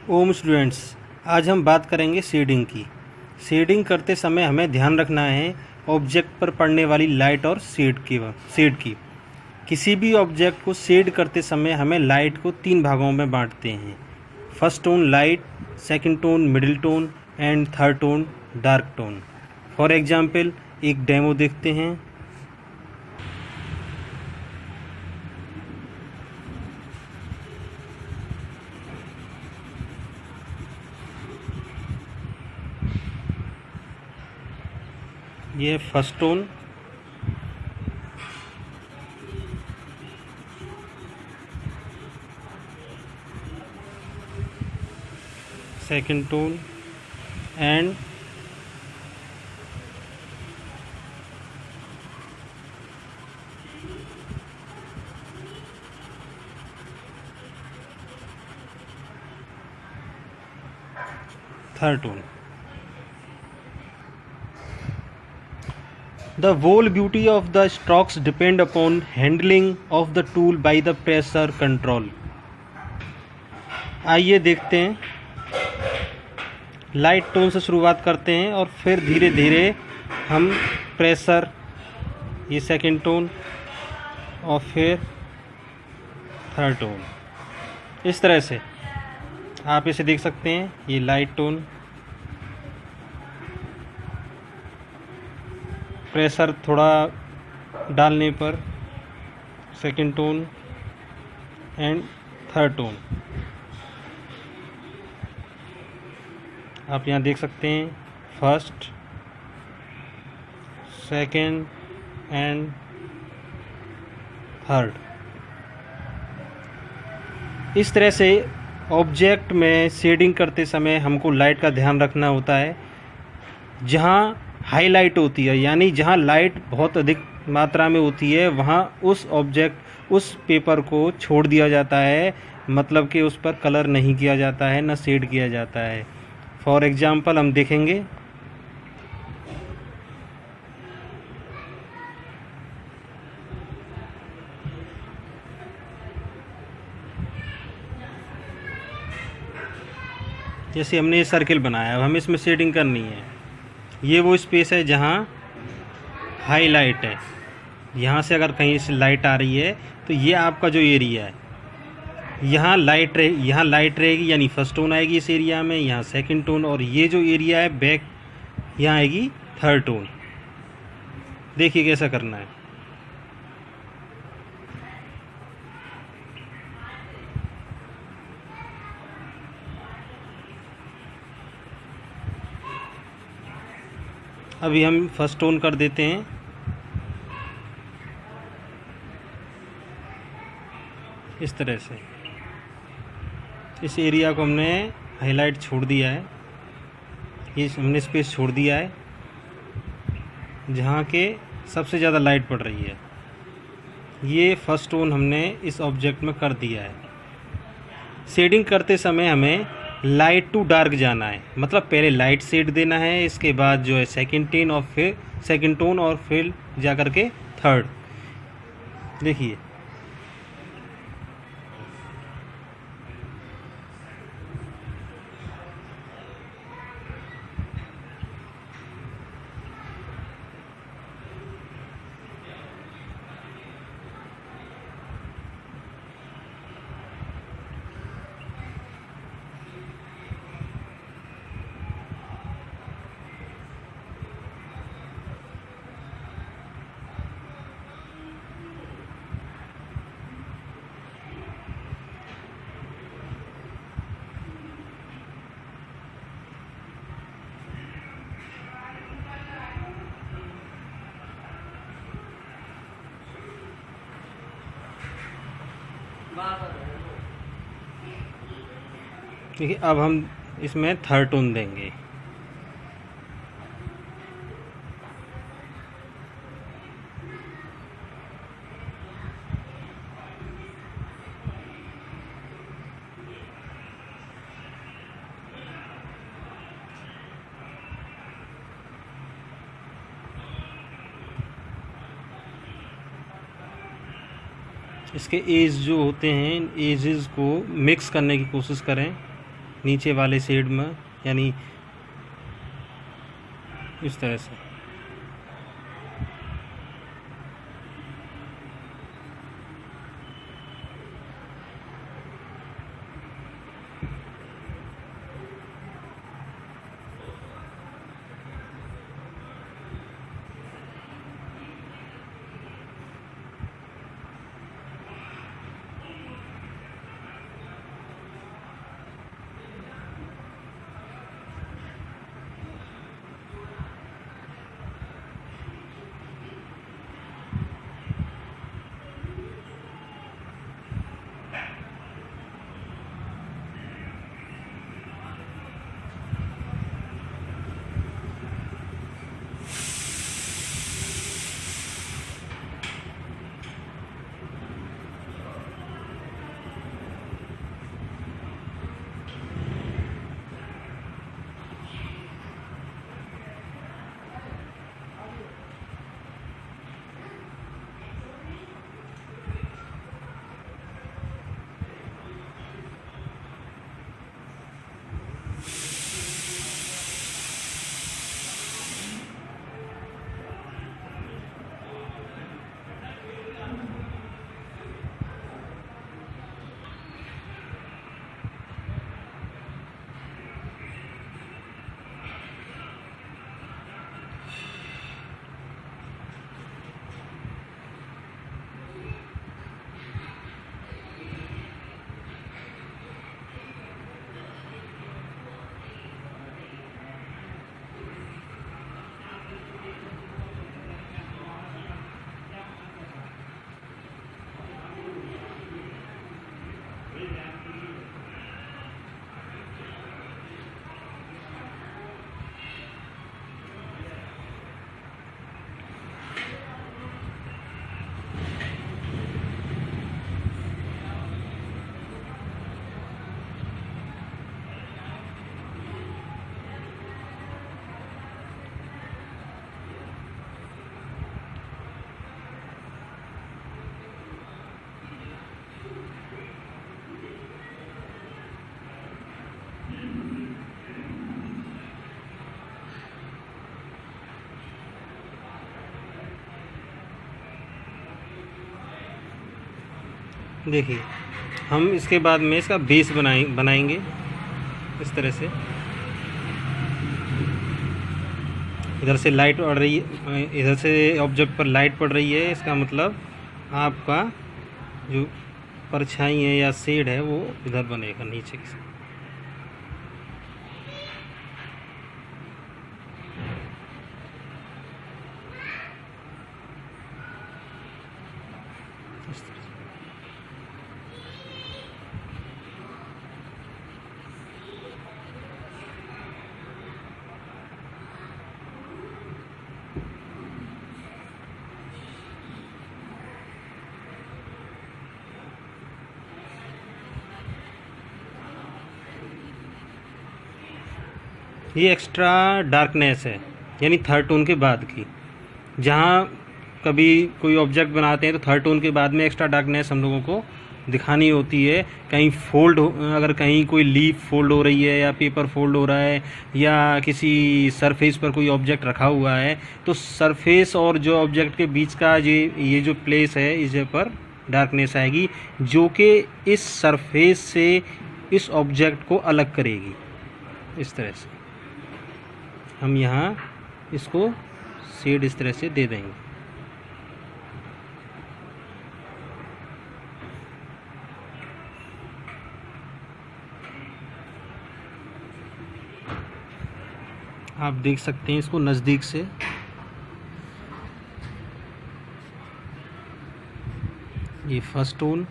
ओम students, आज हम बात करेंगे शेडिंग की। शेडिंग करते समय हमें ध्यान रखना है ऑब्जेक्ट पर पड़ने वाली लाइट और शेड की। किसी भी ऑब्जेक्ट को शेड करते समय हमें लाइट को 3 भागों में बांटते हैं। First tone light, second tone middle tone and third tone dark tone. For example एक डेमो देखते हैं। ये first tone, second tone and third tone. The whole beauty of the strokes depend upon handling of the tool by the pressure control। आइए देखते हैं। Light tone से शुरुआत करते हैं और फिर धीरे धीरे हम प्रेशर, ये सेकंड टोन और फिर थर्ड टोन, इस तरह से आप इसे देख सकते हैं। ये लाइट टोन, प्रेशर थोड़ा डालने पर second tone and third tone. आप यहाँ देख सकते हैं फर्स्ट, सेकंड एंड थर्ड। इस तरह से ऑब्जेक्ट में शेडिंग करते समय हमको लाइट का ध्यान रखना होता है। जहाँ हाईलाइट होती है, यानी जहाँ लाइट बहुत अधिक मात्रा में होती है, वहाँ उस पेपर को छोड़ दिया जाता है, मतलब कि उस पर कलर नहीं किया जाता है, न शेड किया जाता है। फॉर एग्जांपल हम देखेंगे। जैसे हमने ये सर्किल बनाया, अब हमें इसमें शेडिंग करनी है। ये वो स्पेस है जहाँ हाई लाइट है। यहाँ से अगर कहीं से लाइट आ रही है तो ये आपका जो एरिया है, यहाँ लाइट रहेगी, यानी फर्स्ट टोन आएगी इस एरिया में, यहाँ सेकंड टोन, और ये जो एरिया है बैक, यहाँ आएगी थर्ड टोन। देखिए कैसा करना है। अभी हम फर्स्ट टोन कर देते हैं। इस तरह से इस एरिया को हमने हाईलाइट छोड़ दिया है, ये हमने स्पेस छोड़ दिया है जहाँ के सबसे ज़्यादा लाइट पड़ रही है। ये फर्स्ट टोन हमने इस ऑब्जेक्ट में कर दिया है। शेडिंग करते समय हमें लाइट टू डार्क जाना है, मतलब पहले लाइट शेड देना है, इसके बाद जो है सेकंड टोन और फिर जा कर के थर्ड। देखिए देखिए, अब हम इसमें थर्ड टोन देंगे। इसके एज जो होते हैं, एजेस को मिक्स करने की कोशिश करें। नीचे वाले शेड में, यानी इस तरह से। देखिए, हम इसके बाद में इसका बेस बनाएंगे इस तरह से। इधर से लाइट पड़ रही है, इधर से ऑब्जेक्ट पर लाइट पड़ रही है, इसका मतलब आपका जो परछाई है या शेड है वो इधर बनेगा नीचे की साइड। ये एक्स्ट्रा डार्कनेस है, यानी थर्ड टोन के बाद की। जहाँ कभी कोई ऑब्जेक्ट बनाते हैं तो थर्ड टोन के बाद में एक्स्ट्रा डार्कनेस हम लोगों को दिखानी होती है। कहीं फोल्ड अगर कहीं कोई लीफ फोल्ड हो रही है या पेपर फोल्ड हो रहा है या किसी सरफेस पर कोई ऑब्जेक्ट रखा हुआ है, तो सरफेस और जो ऑब्जेक्ट के बीच का ये जो प्लेस है, इस पर डार्कनेस आएगी, जो कि इस सरफेस से इस ऑब्जेक्ट को अलग करेगी। इस तरह से हम यहाँ इसको शेड इस तरह से दे देंगे। आप देख सकते हैं इसको नज़दीक से। ये first tone,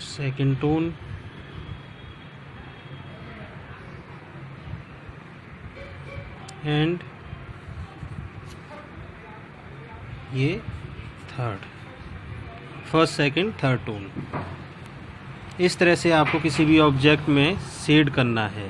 second tone, and ये third, first second third tone. इस तरह से आपको किसी भी ऑब्जेक्ट में शेड करना है।